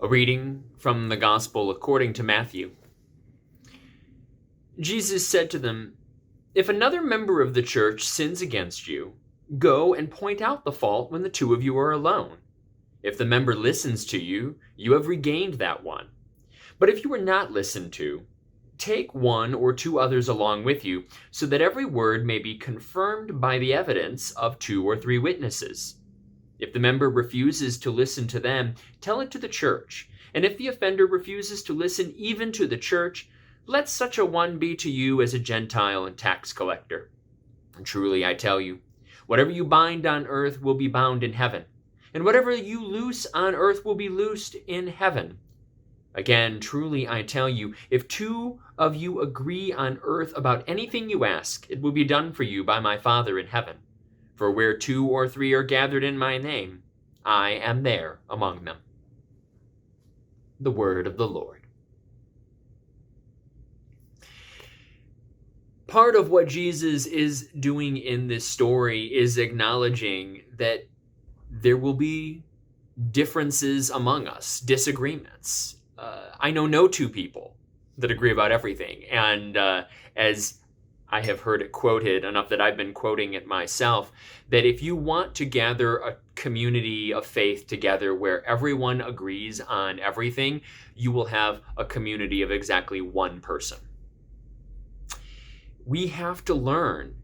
A reading from the Gospel according to Matthew. Jesus said to them, "If another member of the church sins against you, go and point out the fault when the two of you are alone. If the member listens to you, you have regained that one. But if you are not listened to, take one or two others along with you, so that every word may be confirmed by the evidence of 2 or 3 witnesses. If the member refuses to listen to them, tell it to the church. And if the offender refuses to listen even to the church, let such a one be to you as a Gentile and tax collector. And truly I tell you, whatever you bind on earth will be bound in heaven, and whatever you loose on earth will be loosed in heaven. Again, truly I tell you, if 2 of you agree on earth about anything you ask, it will be done for you by my Father in heaven. For where 2 or 3 are gathered in my name, I am there among them." The word of the Lord. Part of what Jesus is doing in this story is acknowledging that there will be differences among us, disagreements. I know no 2 people that agree about everything. And as I have heard it quoted enough that I've been quoting it myself, that if you want to gather a community of faith together where everyone agrees on everything, you will have a community of exactly 1 person. We have to learn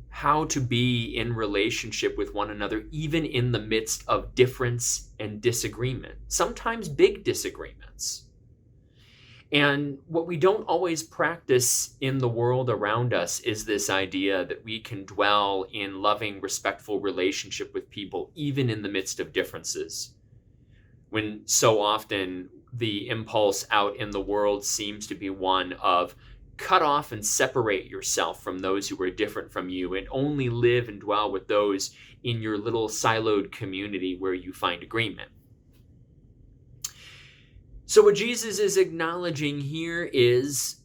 how to be in relationship with one another, even in the midst of difference and disagreement, sometimes big disagreements. And what we don't always practice in the world around us is this idea that we can dwell in loving, respectful relationship with people, even in the midst of differences. When so often the impulse out in the world seems to be one of cut off and separate yourself from those who are different from you and only live and dwell with those in your little siloed community where you find agreement. So what Jesus is acknowledging here is,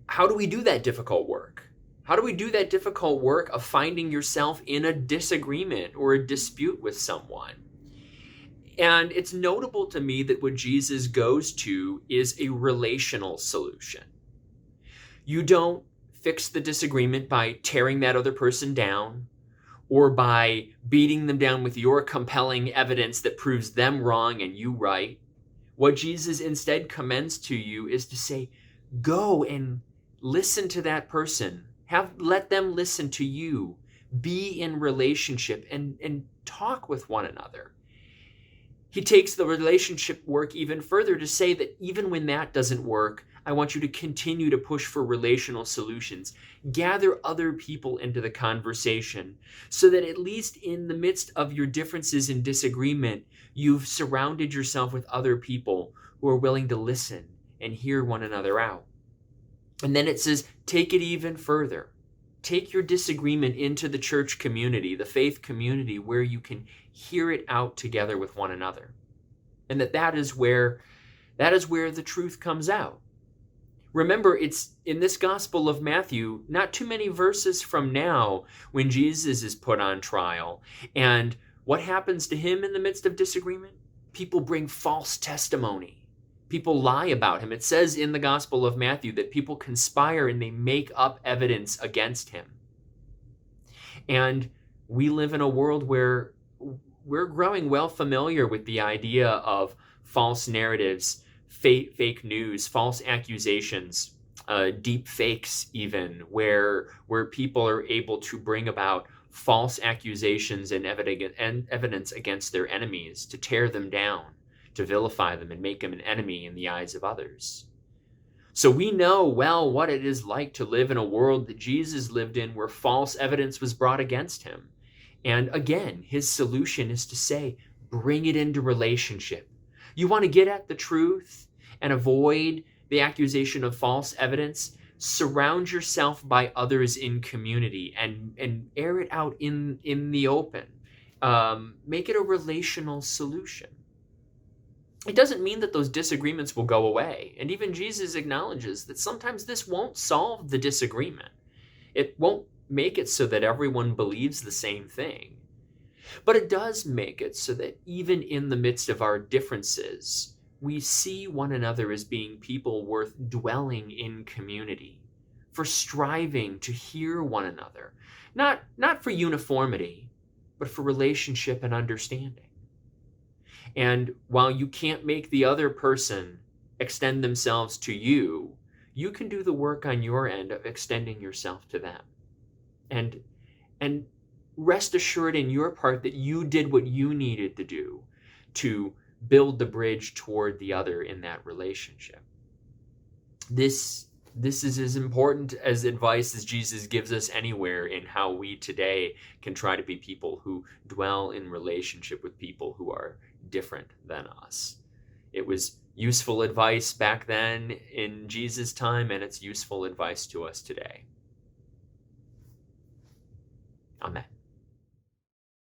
how do we do that difficult work? How do we do that difficult work of finding yourself in a disagreement or a dispute with someone? And it's notable to me that what Jesus goes to is a relational solution. You don't fix the disagreement by tearing that other person down or by beating them down with your compelling evidence that proves them wrong and you right. What Jesus instead commends to you is to say, go and listen to that person. Let them listen to you. Be in relationship and talk with one another. He takes the relationship work even further to say that even when that doesn't work, I want you to continue to push for relational solutions. Gather other people into the conversation so that at least in the midst of your differences and disagreement, you've surrounded yourself with other people who are willing to listen and hear one another out. And then it says, take it even further. Take your disagreement into the church community, the faith community, where you can hear it out together with one another. And that is where the truth comes out. Remember, it's in this Gospel of Matthew, not too many verses from now, when Jesus is put on trial. And what happens to him in the midst of disagreement? People bring false testimony. People lie about him. It says in the Gospel of Matthew that people conspire and they make up evidence against him. And we live in a world where we're growing well familiar with the idea of false narratives, fake news, false accusations, deep fakes even, where people are able to bring about false accusations and evidence against their enemies, to tear them down, to vilify them and make them an enemy in the eyes of others. So we know well what it is like to live in a world that Jesus lived in, where false evidence was brought against him. And again, his solution is to say, bring it into relationship. You want to get at the truth and avoid the accusation of false evidence? Surround yourself by others in community and air it out in the open. Make it a relational solution. It doesn't mean that those disagreements will go away. And even Jesus acknowledges that sometimes this won't solve the disagreement. It won't make it so that everyone believes the same thing. But it does make it so that even in the midst of our differences, we see one another as being people worth dwelling in community, for striving to hear one another, not for uniformity, but for relationship and understanding. And while you can't make the other person extend themselves to you, you can do the work on your end of extending yourself to them. And rest assured in your part that you did what you needed to do to build the bridge toward the other in that relationship. This is as important as advice as Jesus gives us anywhere in how we today can try to be people who dwell in relationship with people who are different than us. It was useful advice back then in Jesus' time, and it's useful advice to us today. Amen.